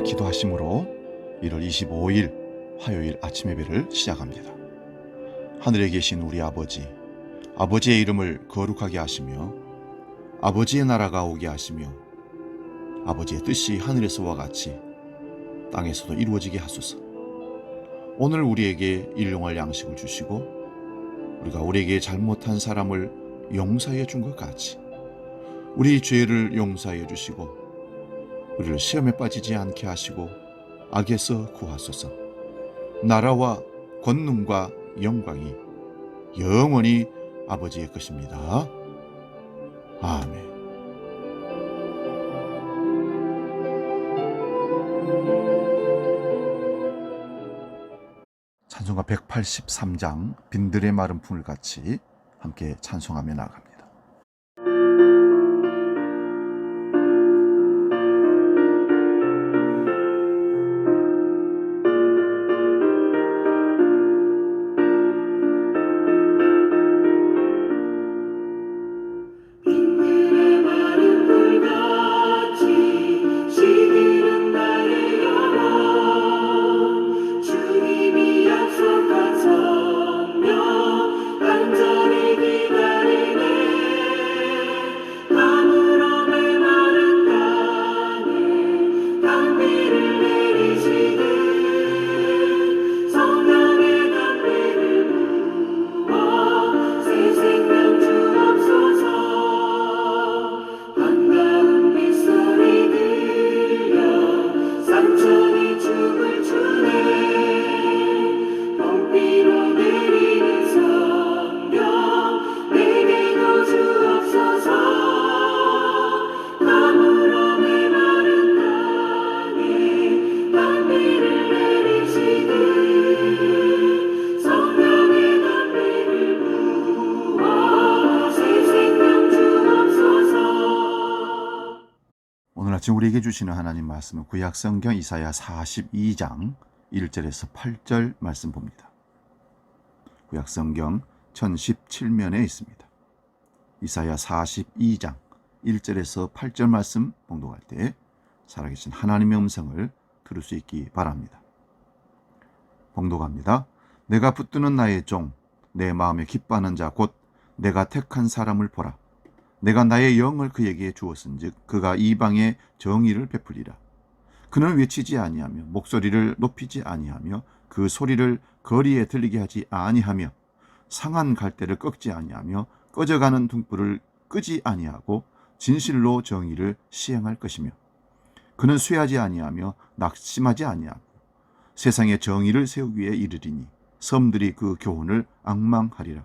기도하심으로 1월 25일 화요일 아침 예배를 시작합니다. 하늘에 계신 우리 아버지, 아버지의 이름을 거룩하게 하시며 아버지의 나라가 오게 하시며 아버지의 뜻이 하늘에서와 같이 땅에서도 이루어지게 하소서. 오늘 우리에게 일용할 양식을 주시고 우리가 우리에게 잘못한 사람을 용서해 준 것 같이 우리 죄를 용서해 주시고 우리를 시험에 빠지지 않게 하시고 악에서 구하소서. 나라와 권능과 영광이 영원히 아버지의 것입니다. 아멘. 찬송가 183장 빈들의 마른 풀 같이 함께 찬송하며 나아갑니다. 오늘 아침 우리에게 주시는 하나님 말씀은 구약성경 이사야 42장 1절에서 8절 말씀 봅니다. 구약성경 1017면에 있습니다. 이사야 42장 1절에서 8절 말씀 봉독할 때 살아계신 하나님의 음성을 들을 수 있기 바랍니다. 봉독합니다. 내가 붙드는 나의 종, 내 마음에 기뻐하는 자 곧 내가 택한 사람을 보라. 내가 나의 영을 그에게 주었은즉 그가 이방에 정의를 베풀리라. 그는 외치지 아니하며 목소리를 높이지 아니하며 그 소리를 거리에 들리게 하지 아니하며 상한 갈대를 꺾지 아니하며 꺼져가는 등불을 끄지 아니하고 진실로 정의를 시행할 것이며 그는 쇠하지 아니하며 낙심하지 아니하고 세상에 정의를 세우기 위해 이르리니 섬들이 그 교훈을 앙망하리라.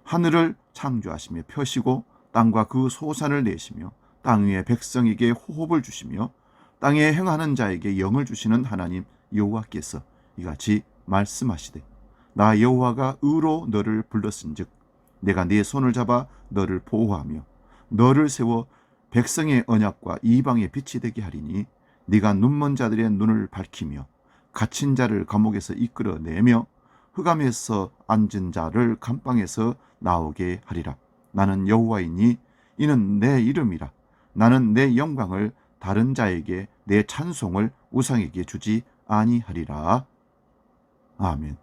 하늘을 창조하시며 펴시고 땅과 그 소산을 내시며 땅 위의 백성에게 호흡을 주시며 땅에 행하는 자에게 영을 주시는 하나님 여호와께서 이같이 말씀하시되 나 여호와가 의로 너를 불렀은즉 내가 네 손을 잡아 너를 보호하며 너를 세워 백성의 언약과 이방의 빛이 되게 하리니 네가 눈먼 자들의 눈을 밝히며 갇힌 자를 감옥에서 이끌어내며 흑암에서 앉은 자를 감방에서 나오게 하리라. 나는 여호와이니 이는 내 이름이라. 나는 내 영광을 다른 자에게 내 찬송을 우상에게 주지 아니하리라. 아멘.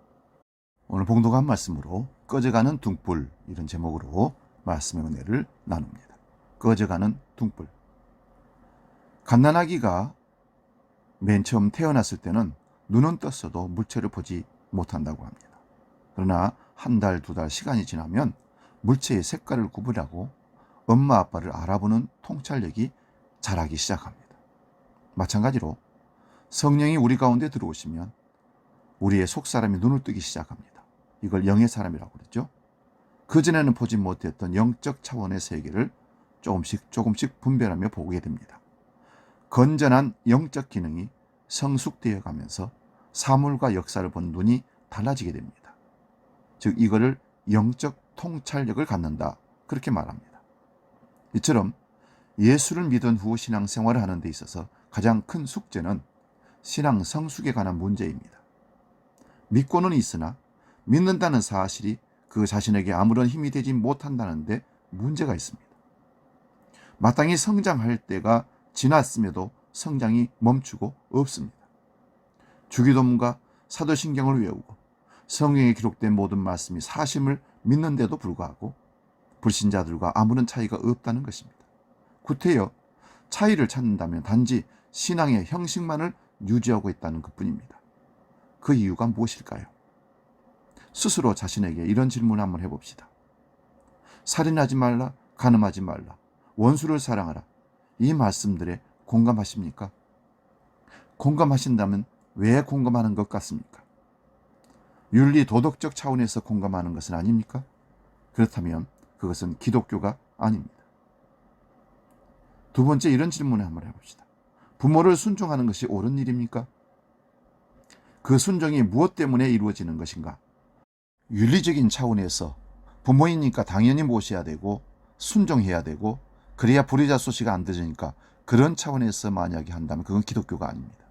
오늘 봉독한 말씀으로 꺼져가는 등불 이런 제목으로 말씀의 은혜를 나눕니다. 꺼져가는 등불. 갓난아기가 맨 처음 태어났을 때는 눈은 떴어도 물체를 보지 못한다고 합니다. 그러나 한 달, 두 달 시간이 지나면 물체의 색깔을 구분하고 엄마 아빠를 알아보는 통찰력이 자라기 시작합니다. 마찬가지로 성령이 우리 가운데 들어오시면 우리의 속사람이 눈을 뜨기 시작합니다. 이걸 영의 사람이라고 그랬죠. 그전에는 보지 못했던 영적 차원의 세계를 조금씩 분별하며 보게 됩니다. 건전한 영적 기능이 성숙되어 가면서 사물과 역사를 본 눈이 달라지게 됩니다. 즉 이거를 영적 통찰력을 갖는다 그렇게 말합니다. 이처럼 예수를 믿은 후 신앙생활을 하는 데 있어서 가장 큰 숙제는 신앙 성숙에 관한 문제입니다. 믿고는 있으나 믿는다는 사실이 그 자신에게 아무런 힘이 되지 못한다는 데 문제가 있습니다. 마땅히 성장할 때가 지났음에도 성장이 멈추고 없습니다. 주기도문과 사도신경을 외우고 성경에 기록된 모든 말씀이 사심을 믿는데도 불구하고 불신자들과 아무런 차이가 없다는 것입니다. 구태여 차이를 찾는다면 단지 신앙의 형식만을 유지하고 있다는 것뿐입니다. 그 이유가 무엇일까요? 스스로 자신에게 이런 질문을 한번 해봅시다. 살인하지 말라, 간음하지 말라, 원수를 사랑하라. 이 말씀들에 공감하십니까? 공감하신다면 왜 공감하는 것 같습니까? 윤리 도덕적 차원에서 공감하는 것은 아닙니까? 그렇다면 그것은 기독교가 아닙니다. 두 번째, 이런 질문을 한번 해봅시다. 부모를 순종하는 것이 옳은 일입니까? 그 순종이 무엇 때문에 이루어지는 것인가? 윤리적인 차원에서 부모이니까 당연히 모셔야 되고 순종해야 되고 그래야 불의자소시가 안 되니까 그런 차원에서 만약에 한다면 그건 기독교가 아닙니다.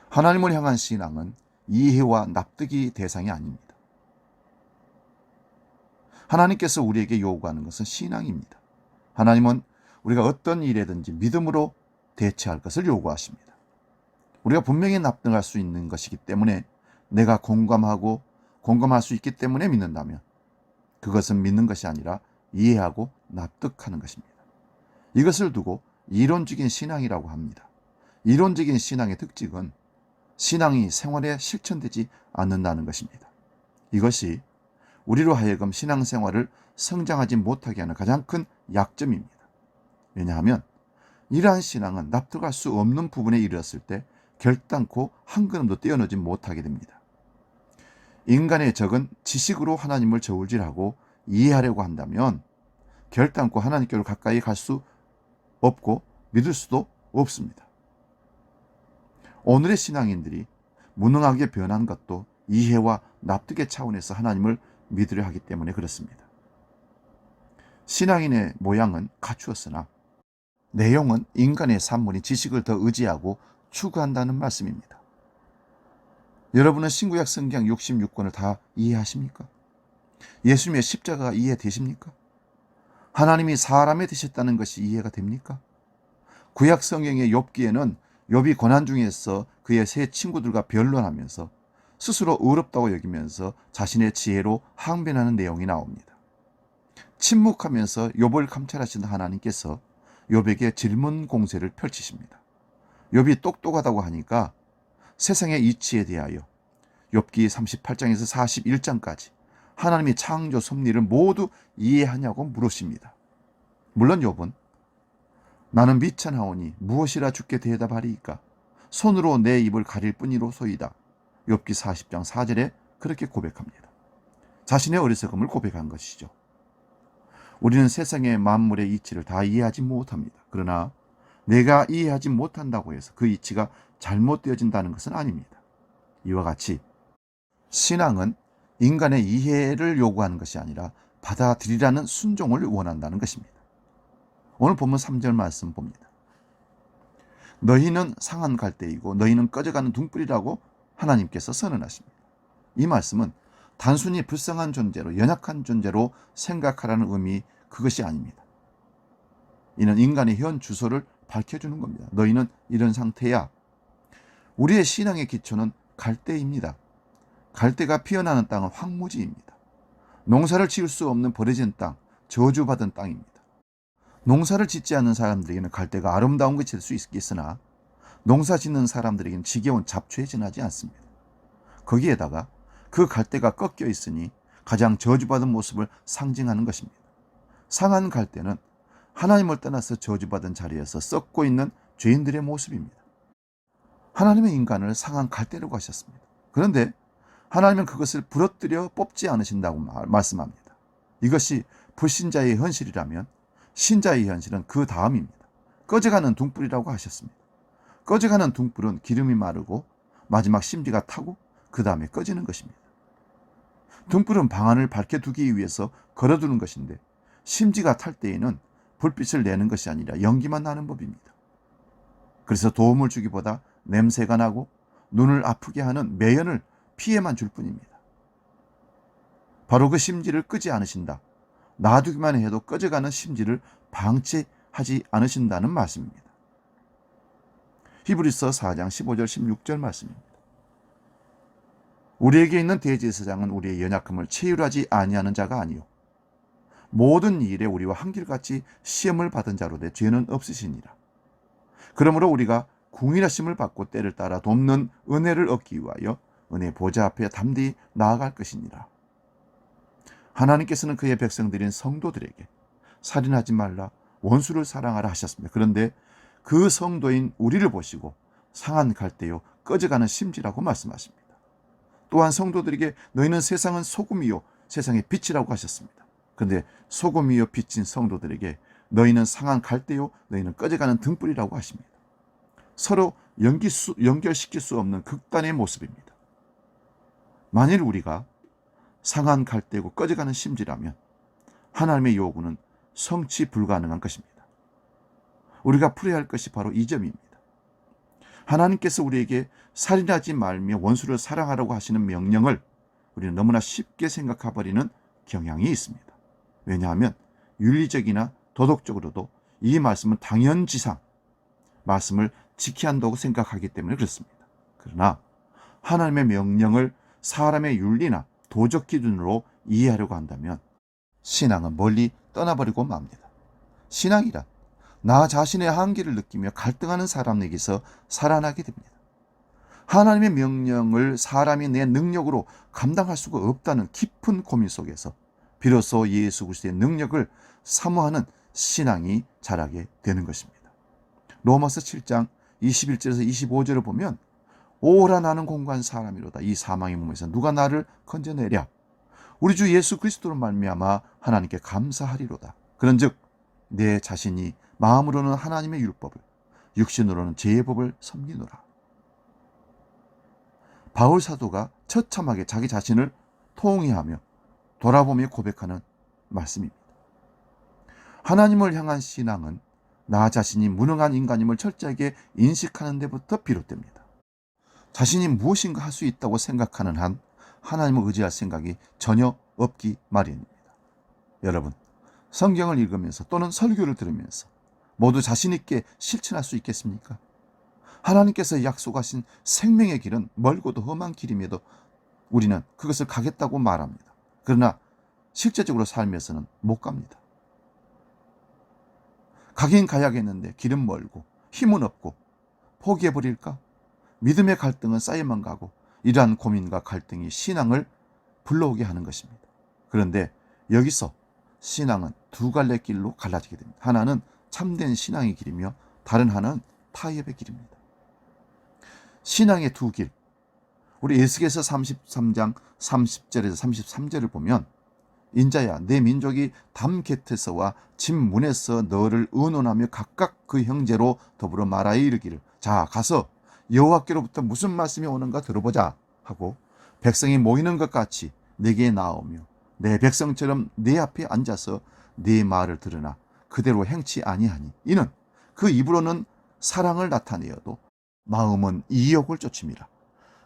하나님을 향한 신앙은 이해와 납득이 대상이 아닙니다. 하나님께서 우리에게 요구하는 것은 신앙입니다. 하나님은 우리가 어떤 일에든지 믿음으로 대처할 것을 요구하십니다. 우리가 분명히 납득할 수 있는 것이기 때문에 내가 공감할 수 있기 때문에 믿는다면 그것은 믿는 것이 아니라 이해하고 납득하는 것입니다. 이것을 두고 이론적인 신앙이라고 합니다. 이론적인 신앙의 특징은 신앙이 생활에 실천되지 않는다는 것입니다. 이것이 우리로 하여금 신앙생활을 성장하지 못하게 하는 가장 큰 약점입니다. 왜냐하면 이러한 신앙은 납득할 수 없는 부분에 이르렀을 때 결단코 한 걸음도 떼어놓지 못하게 됩니다. 인간의 적은 지식으로 하나님을 저울질하고 이해하려고 한다면 결단코 하나님께로 가까이 갈 수 없고 믿을 수도 없습니다. 오늘의 신앙인들이 무능하게 변한 것도 이해와 납득의 차원에서 하나님을 믿으려 하기 때문에 그렇습니다. 신앙인의 모양은 갖추었으나 내용은 인간의 산문이 지식을 더 의지하고 추구한다는 말씀입니다. 여러분은 신구약 성경 66권을 다 이해하십니까? 예수님의 십자가가 이해되십니까? 하나님이 사람이 되셨다는 것이 이해가 됩니까? 구약 성경의 욥기에는 욥이 고난 중에서 그의 세 친구들과 변론하면서 스스로 어렵다고 여기면서 자신의 지혜로 항변하는 내용이 나옵니다. 침묵하면서 욥을 감찰하시는 하나님께서 욥에게 질문 공세를 펼치십니다. 욥이 똑똑하다고 하니까 세상의 이치에 대하여 욥기 38장에서 41장까지 하나님이 창조 섭리를 모두 이해하냐고 물으십니다. 물론 욥은 나는 미천하오니 무엇이라 주께 대답하리이까? 손으로 내 입을 가릴 뿐이로소이다. 욥기 40장 4절에 그렇게 고백합니다. 자신의 어리석음을 고백한 것이죠. 우리는 세상의 만물의 이치를 다 이해하지 못합니다. 그러나 내가 이해하지 못한다고 해서 그 이치가 잘못되어진다는 것은 아닙니다. 이와 같이 신앙은 인간의 이해를 요구하는 것이 아니라 받아들이라는 순종을 원한다는 것입니다. 오늘 본문 3절 말씀 봅니다. 너희는 상한 갈대이고 너희는 꺼져가는 등불이라고 하나님께서 선언하십니다. 이 말씀은 단순히 불쌍한 존재로 연약한 존재로 생각하라는 의미 그것이 아닙니다. 이는 인간의 현 주소를 밝혀주는 겁니다. 너희는 이런 상태야. 우리의 신앙의 기초는 갈대입니다. 갈대가 피어나는 땅은 황무지입니다. 농사를 지을 수 없는 버려진 땅, 저주받은 땅입니다. 농사를 짓지 않는 사람들에게는 갈대가 아름다운 것이 될 수 있으나 농사 짓는 사람들에게는 지겨운 잡초에 지나지 않습니다. 거기에다가 그 갈대가 꺾여 있으니 가장 저주받은 모습을 상징하는 것입니다. 상한 갈대는 하나님을 떠나서 저주받은 자리에서 썩고 있는 죄인들의 모습입니다. 하나님의 인간을 상한 갈대라고 하셨습니다. 그런데 하나님은 그것을 부러뜨려 뽑지 않으신다고 말씀합니다. 이것이 불신자의 현실이라면 신자의 현실은 그 다음입니다. 꺼져가는 등불이라고 하셨습니다. 꺼져가는 등불은 기름이 마르고 마지막 심지가 타고 그 다음에 꺼지는 것입니다. 등불은 방안을 밝혀두기 위해서 걸어두는 것인데 심지가 탈 때에는 불빛을 내는 것이 아니라 연기만 나는 법입니다. 그래서 도움을 주기보다 냄새가 나고 눈을 아프게 하는 매연을 피해만 줄 뿐입니다. 바로 그 심지를 끄지 않으신다. 놔두기만 해도 꺼져가는 심지를 방치하지 않으신다는 말씀입니다. 히브리서 4장 15절 16절 말씀입니다. 우리에게 있는 대제사장은 우리의 연약함을 체휼하지 아니하는 자가 아니요 모든 일에 우리와 한결같이 시험을 받은 자로되 죄는 없으시니라. 그러므로 우리가 궁일하심을 받고 때를 따라 돕는 은혜를 얻기 위하여 은혜 보좌 앞에 담대히 나아갈 것이니라. 하나님께서는 그의 백성들인 성도들에게 살인하지 말라, 원수를 사랑하라 하셨습니다. 그런데 그 성도인 우리를 보시고 상한 갈대요 꺼져가는 심지라고 말씀하십니다. 또한 성도들에게 너희는 세상은 소금이요 세상의 빛이라고 하셨습니다. 그런데 소금이요 빛인 성도들에게 너희는 상한 갈대요 너희는 꺼져가는 등불이라고 하십니다. 서로 연결시킬 수 없는 극단의 모습입니다. 만일 우리가 상한 갈대고 꺼져가는 심지라면 하나님의 요구는 성취 불가능한 것입니다. 우리가 풀어야 할 것이 바로 이 점입니다. 하나님께서 우리에게 살인하지 말며 원수를 사랑하라고 하시는 명령을 우리는 너무나 쉽게 생각해버리는 경향이 있습니다. 왜냐하면 윤리적이나 도덕적으로도 이 말씀은 당연지상 말씀을 지켜야 한다고 생각하기 때문에 그렇습니다. 그러나 하나님의 명령을 사람의 윤리나 도적 기준으로 이해하려고 한다면 신앙은 멀리 떠나버리고 맙니다. 신앙이란 나 자신의 한계를 느끼며 갈등하는 사람에게서 살아나게 됩니다. 하나님의 명령을 사람이 내 능력으로 감당할 수가 없다는 깊은 고민 속에서 비로소 예수 그리스도의 능력을 사모하는 신앙이 자라게 되는 것입니다. 로마서 7장 21절에서 25절을 보면 오라 나는 공고한 사람이로다. 이 사망의 몸에서 누가 나를 건져내랴. 우리 주 예수 그리스도로 말미암아 하나님께 감사하리로다. 그런즉 내 자신이 마음으로는 하나님의 율법을 육신으로는 죄의 법을 섬기노라. 바울 사도가 처참하게 자기 자신을 통회하며 돌아보며 고백하는 말씀입니다. 하나님을 향한 신앙은 나 자신이 무능한 인간임을 철저하게 인식하는 데부터 비롯됩니다. 자신이 무엇인가 할 수 있다고 생각하는 한 하나님을 의지할 생각이 전혀 없기 마련입니다. 여러분, 성경을 읽으면서 또는 설교를 들으면서 모두 자신 있게 실천할 수 있겠습니까? 하나님께서 약속하신 생명의 길은 멀고도 험한 길임에도 우리는 그것을 가겠다고 말합니다. 그러나 실제적으로 삶에서는 못 갑니다. 가긴 가야겠는데 길은 멀고 힘은 없고 포기해버릴까? 믿음의 갈등은 쌓여만 가고 이러한 고민과 갈등이 신앙을 불러오게 하는 것입니다. 그런데 여기서 신앙은 두 갈래 길로 갈라지게 됩니다. 하나는 참된 신앙의 길이며 다른 하나는 타협의 길입니다. 신앙의 두 길, 우리 에스겔서 33장 30절에서 33절을 보면 인자야 내 민족이 담 곁에서와 집 문에서 너를 의논하며 각각 그 형제로 더불어 말하여 이르기를 자 가서 여호와께로부터 무슨 말씀이 오는가 들어보자 하고 백성이 모이는 것 같이 내게 나오며 내 백성처럼 내 앞에 앉아서 네 말을 들으나 그대로 행치 아니하니 이는 그 입으로는 사랑을 나타내어도 마음은 이욕을 쫓음이라.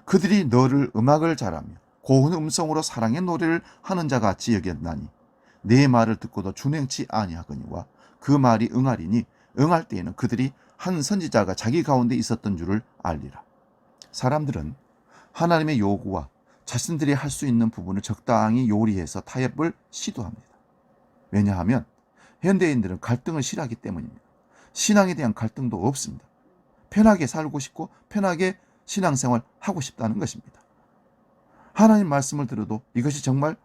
그들이 너를 음악을 잘하며 고운 음성으로 사랑의 노래를 하는 자 같이 여겼나니 내 말을 듣고도 준행치 아니하거니와 그 말이 응하리니 응할 때에는 그들이 한 선지자가 자기 가운데 있었던 줄을 알리라. 사람들은 하나님의 요구와 자신들이 할 수 있는 부분을 적당히 요리해서 타협을 시도합니다. 왜냐하면 현대인들은 갈등을 싫어하기 때문입니다. 신앙에 대한 갈등도 없습니다. 편하게 살고 싶고 편하게 신앙생활 하고 싶다는 것입니다. 하나님 말씀을 들어도 이것이 정말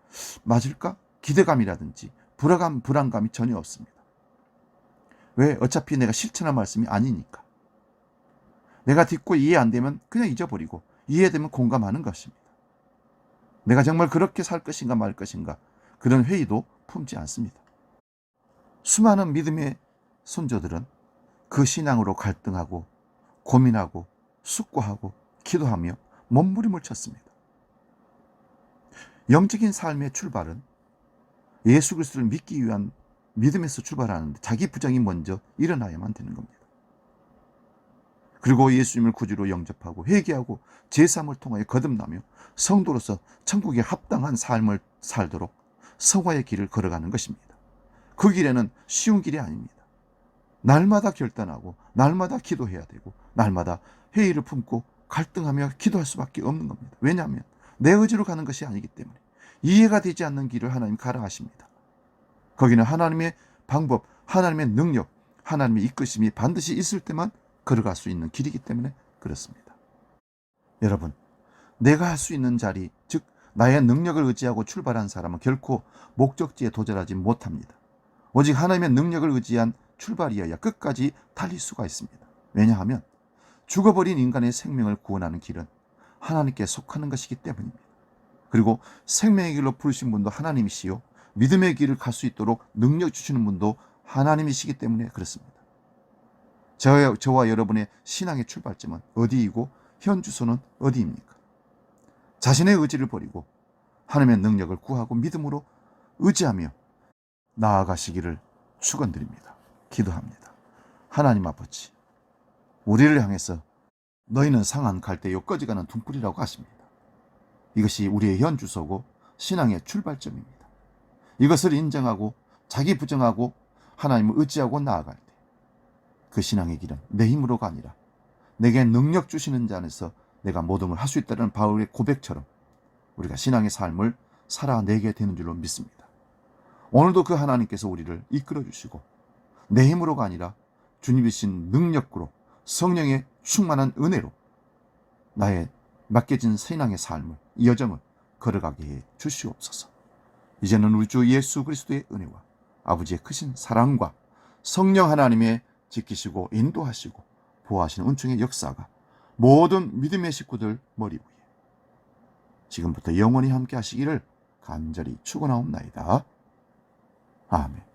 맞을까? 기대감이라든지 불안감이 전혀 없습니다. 왜? 어차피 내가 실천할 말씀이 아니니까. 내가 듣고 이해 안 되면 그냥 잊어버리고 이해되면 공감하는 것입니다. 내가 정말 그렇게 살 것인가 말 것인가 그런 회의도 품지 않습니다. 수많은 믿음의 선조들은 그 신앙으로 갈등하고 고민하고 숙고하고 기도하며 몸부림을 쳤습니다. 영적인 삶의 출발은 예수 그리스도를 믿기 위한 믿음에서 출발하는데 자기 부정이 먼저 일어나야만 되는 겁니다. 그리고 예수님을 구주로 영접하고 회개하고 제사함을 통하여 거듭나며 성도로서 천국에 합당한 삶을 살도록 성화의 길을 걸어가는 것입니다. 그 길에는 쉬운 길이 아닙니다. 날마다 결단하고 날마다 기도해야 되고 날마다 회의를 품고 갈등하며 기도할 수밖에 없는 겁니다. 왜냐하면 내 의지로 가는 것이 아니기 때문에 이해가 되지 않는 길을 하나님 가라 하십니다. 거기는 하나님의 방법, 하나님의 능력, 하나님의 이끄심이 반드시 있을 때만 걸어갈 수 있는 길이기 때문에 그렇습니다. 여러분, 내가 할 수 있는 자리, 즉 나의 능력을 의지하고 출발한 사람은 결코 목적지에 도달하지 못합니다. 오직 하나님의 능력을 의지한 출발이어야 끝까지 달릴 수가 있습니다. 왜냐하면 죽어버린 인간의 생명을 구원하는 길은 하나님께 속하는 것이기 때문입니다. 그리고 생명의 길로 부르신 분도 하나님이시요 믿음의 길을 갈 수 있도록 능력 주시는 분도 하나님이시기 때문에 그렇습니다. 저와 여러분의 신앙의 출발점은 어디이고 현 주소는 어디입니까? 자신의 의지를 버리고 하나님의 능력을 구하고 믿음으로 의지하며 나아가시기를 축원드립니다. 기도합니다. 하나님 아버지, 우리를 향해서 너희는 상한 갈대요 꺼져가는 등불이라고 하십니다. 이것이 우리의 현 주소고 신앙의 출발점입니다. 이것을 인정하고 자기 부정하고 하나님을 의지하고 나아갈 때 그 신앙의 길은 내 힘으로가 아니라 내게 능력 주시는 자 안에서 내가 모든 걸 할 수 있다는 바울의 고백처럼 우리가 신앙의 삶을 살아내게 되는 줄로 믿습니다. 오늘도 그 하나님께서 우리를 이끌어 주시고 내 힘으로가 아니라 주님이 주신 능력으로 성령의 충만한 은혜로 나의 맡겨진 신앙의 삶을, 이 여정을 걸어가게 해 주시옵소서. 이제는 우리 주 예수 그리스도의 은혜와 아버지의 크신 사랑과 성령 하나님의 지키시고 인도하시고 보호하시는 은총의 역사가 모든 믿음의 식구들 머리 위에 지금부터 영원히 함께 하시기를 간절히 축원하옵나이다. 아멘.